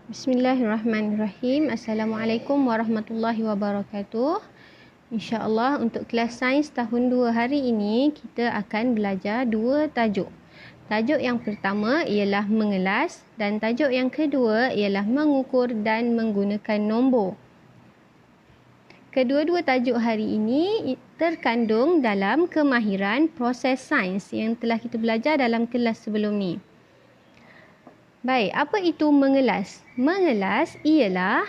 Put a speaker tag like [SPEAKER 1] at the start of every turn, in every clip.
[SPEAKER 1] Bismillahirrahmanirrahim. Assalamualaikum warahmatullahi wabarakatuh. InsyaAllah untuk kelas sains tahun 2 hari ini kita akan belajar dua tajuk. Tajuk yang pertama ialah mengelas dan tajuk yang kedua ialah mengukur dan menggunakan nombor. Kedua-dua tajuk hari ini terkandung dalam kemahiran proses sains yang telah kita belajar dalam kelas sebelum ni. Baik, apa itu mengelas? Mengelas ialah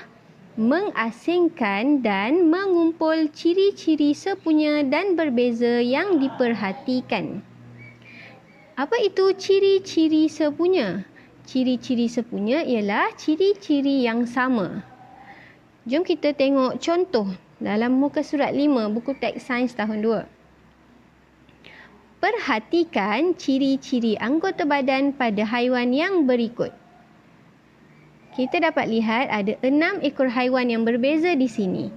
[SPEAKER 1] mengasingkan dan mengumpul ciri-ciri sepunya dan berbeza yang diperhatikan. Apa itu ciri-ciri sepunya? Ciri-ciri sepunya ialah ciri-ciri yang sama. Jom kita tengok contoh dalam muka surat 5 buku teks sains tahun 2. Perhatikan ciri-ciri anggota badan pada haiwan yang berikut. Kita dapat lihat ada 6 ekor haiwan yang berbeza di sini.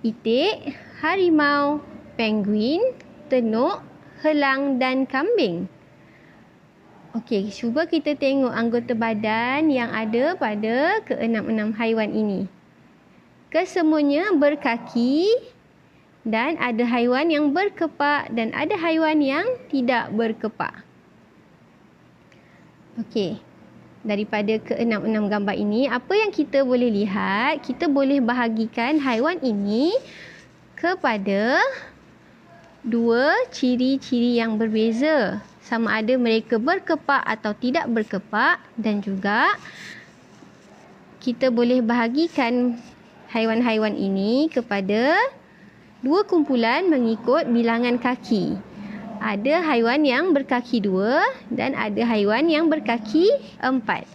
[SPEAKER 1] Itik, harimau, penguin, tenuk, helang dan kambing. Okey, cuba kita tengok anggota badan yang ada pada ke-6 haiwan ini. Kesemuanya berkaki dan ada haiwan yang berkepak dan ada haiwan yang tidak berkepak. Okey. Daripada ke-6 gambar ini, apa yang kita boleh lihat? Kita boleh bahagikan haiwan ini kepada dua ciri-ciri yang berbeza. Sama ada mereka berkepak atau tidak berkepak, dan juga kita boleh bahagikan haiwan-haiwan ini kepada dua kumpulan mengikut bilangan kaki. Ada haiwan yang berkaki 2 dan ada haiwan yang berkaki 4.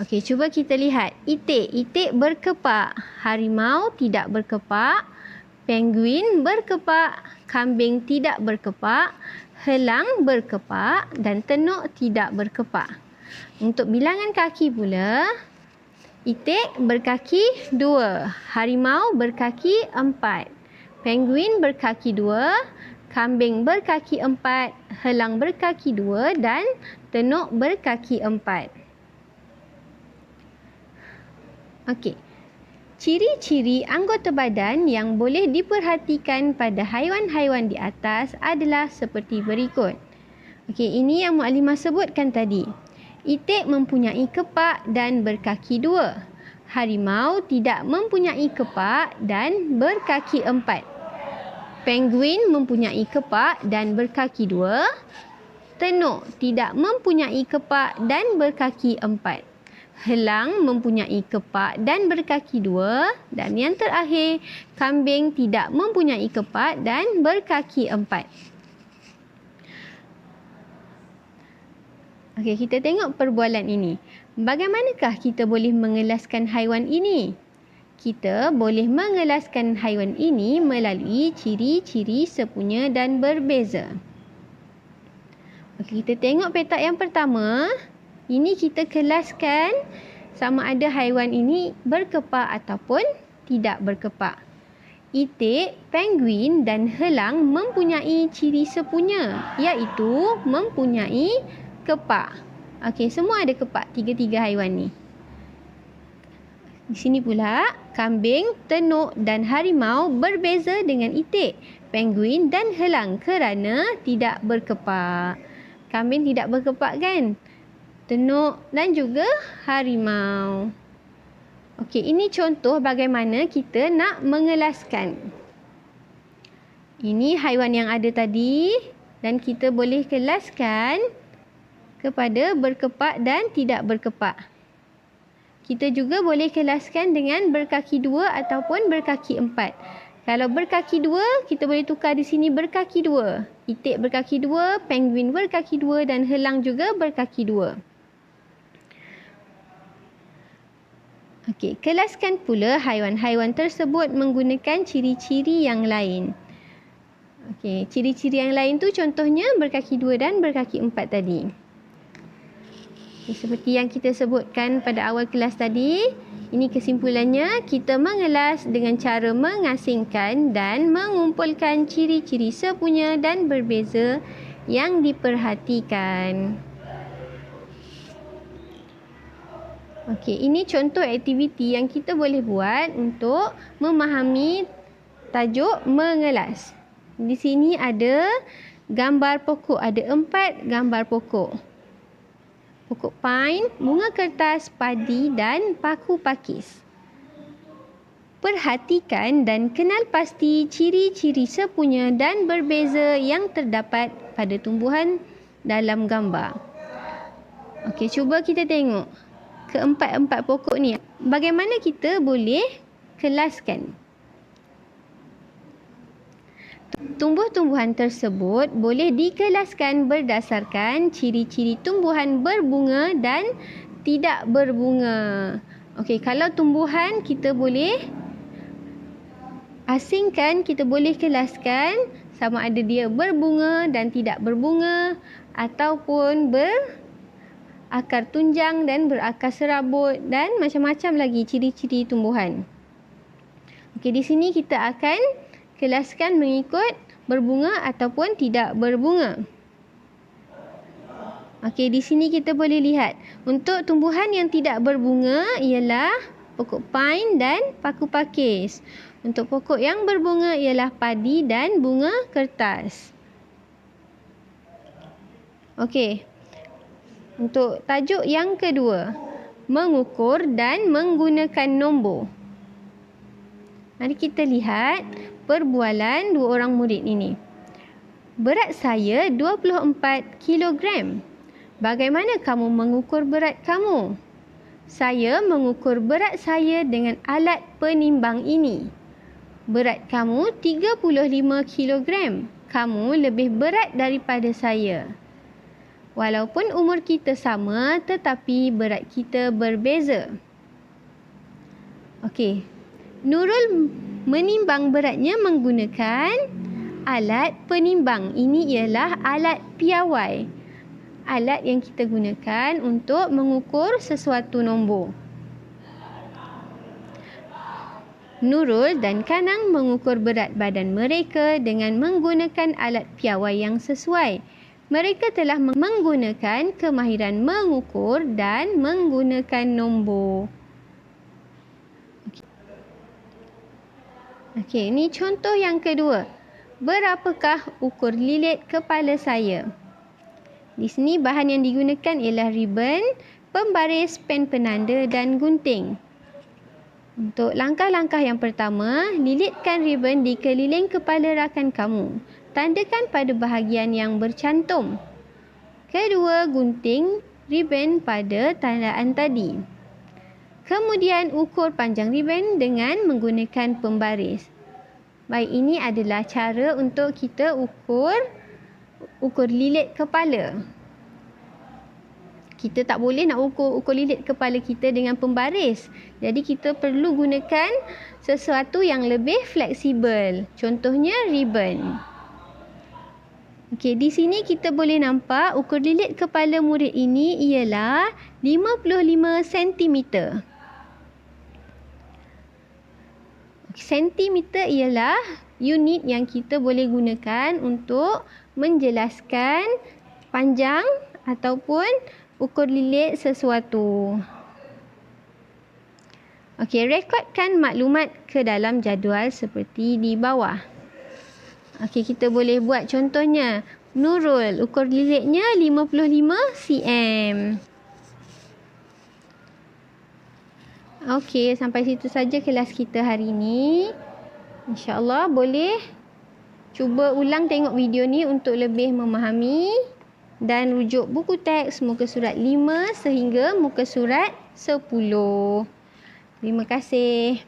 [SPEAKER 1] Okey, cuba kita lihat. Itik. Itik berkepak. Harimau tidak berkepak. Penguin berkepak. Kambing tidak berkepak. Helang berkepak dan tenuk tidak berkepak. Untuk bilangan kaki pula, itik berkaki 2, harimau berkaki 4, penguin berkaki 2, kambing berkaki 4, helang berkaki 2 dan tenuk berkaki 4. Okey. Ciri-ciri anggota badan yang boleh diperhatikan pada haiwan-haiwan di atas adalah seperti berikut. Okey, ini yang Mukadimah sebutkan tadi. Itik mempunyai kepak dan berkaki 2. Harimau tidak mempunyai kepak dan berkaki 4. Penguin mempunyai kepak dan berkaki 2. Tenuk tidak mempunyai kepak dan berkaki 4. Helang mempunyai kepak dan berkaki 2. Dan yang terakhir, kambing tidak mempunyai kepak dan berkaki 4. Okey, kita tengok perbualan ini. Bagaimanakah kita boleh mengelaskan haiwan ini? Kita boleh mengelaskan haiwan ini melalui ciri-ciri sepunya dan berbeza. Okey, kita tengok petak yang pertama. Ini kita kelaskan sama ada haiwan ini berkepak ataupun tidak berkepak. Itik, penguin dan helang mempunyai ciri sepunya, iaitu mempunyai kepak. Okey, semua ada kepak tiga-tiga haiwan ni. Di sini pula, kambing, tenuk dan harimau berbeza dengan itik, penguin dan helang kerana tidak berkepak. Kambing tidak berkepak kan? Tenuk dan juga harimau. Okey, ini contoh bagaimana kita nak mengelaskan. Ini haiwan yang ada tadi dan kita boleh kelaskan kepada berkepak dan tidak berkepak. Kita juga boleh kelaskan dengan berkaki 2 ataupun berkaki 4. Kalau berkaki 2, kita boleh tukar di sini berkaki 2. Itik berkaki 2, penguin berkaki 2 dan helang juga berkaki 2. Okey, kelaskan pula haiwan-haiwan tersebut menggunakan ciri-ciri yang lain. Okey, ciri-ciri yang lain tu contohnya berkaki 2 dan berkaki 4 tadi. Seperti yang kita sebutkan pada awal kelas tadi, ini kesimpulannya, kita mengelas dengan cara mengasingkan dan mengumpulkan ciri-ciri sepunya dan berbeza yang diperhatikan. Okey, ini contoh aktiviti yang kita boleh buat untuk memahami tajuk mengelas. Di sini ada gambar pokok, ada 4 gambar pokok. Pokok pine, bunga kertas, padi dan paku pakis. Perhatikan dan kenal pasti ciri-ciri sepunya dan berbeza yang terdapat pada tumbuhan dalam gambar. Okey, cuba kita tengok keempat-empat pokok ni. Bagaimana kita boleh kelaskan? Tumbuh-tumbuhan tersebut boleh dikelaskan berdasarkan ciri-ciri tumbuhan berbunga dan tidak berbunga. Okey, kalau tumbuhan kita boleh asingkan, kita boleh kelaskan sama ada dia berbunga dan tidak berbunga ataupun berakar tunjang dan berakar serabut dan macam-macam lagi ciri-ciri tumbuhan. Okey, di sini kita akan kelaskan mengikut berbunga ataupun tidak berbunga. Okey, di sini kita boleh lihat untuk tumbuhan yang tidak berbunga ialah pokok pine dan paku pakis. Untuk pokok yang berbunga ialah padi dan bunga kertas. Okey. Untuk tajuk yang kedua, mengukur dan menggunakan nombor. Mari kita lihat perbualan dua orang murid ini. Berat saya 24 kilogram. Bagaimana kamu mengukur berat kamu? Saya mengukur berat saya dengan alat penimbang ini. Berat kamu 35 kilogram. Kamu lebih berat daripada saya. Walaupun umur kita sama, tetapi berat kita berbeza. Okey. Nurul menimbang beratnya menggunakan alat penimbang. Ini ialah alat piawai. Alat yang kita gunakan untuk mengukur sesuatu nombor. Nurul dan Kanang mengukur berat badan mereka dengan menggunakan alat piawai yang sesuai. Mereka telah menggunakan kemahiran mengukur dan menggunakan nombor. Okey, ini contoh yang kedua. Berapakah ukur lilit kepala saya? Di sini bahan yang digunakan ialah ribbon, pembaris, pen penanda dan gunting. Untuk langkah-langkah yang pertama, lilitkan ribbon di keliling kepala rakan kamu. Tandakan pada bahagian yang bercantum. Kedua, gunting ribbon pada tandaan tadi. Kemudian ukur panjang ribbon dengan menggunakan pembaris. Baik, ini adalah cara untuk kita ukur lilit kepala. Kita tak boleh nak ukur lilit kepala kita dengan pembaris. Jadi kita perlu gunakan sesuatu yang lebih fleksibel. Contohnya ribbon. Okey, di sini kita boleh nampak ukur lilit kepala murid ini ialah 55 cm. Sentimeter ialah unit yang kita boleh gunakan untuk menjelaskan panjang ataupun ukur lilit sesuatu. Okey, rekodkan maklumat ke dalam jadual seperti di bawah. Okey, kita boleh buat contohnya. Nurul, ukur lilitnya 55 cm. Okey, sampai situ saja kelas kita hari ini. InsyaAllah boleh cuba ulang tengok video ni untuk lebih memahami dan rujuk buku teks muka surat 5 sehingga muka surat 10. Terima kasih.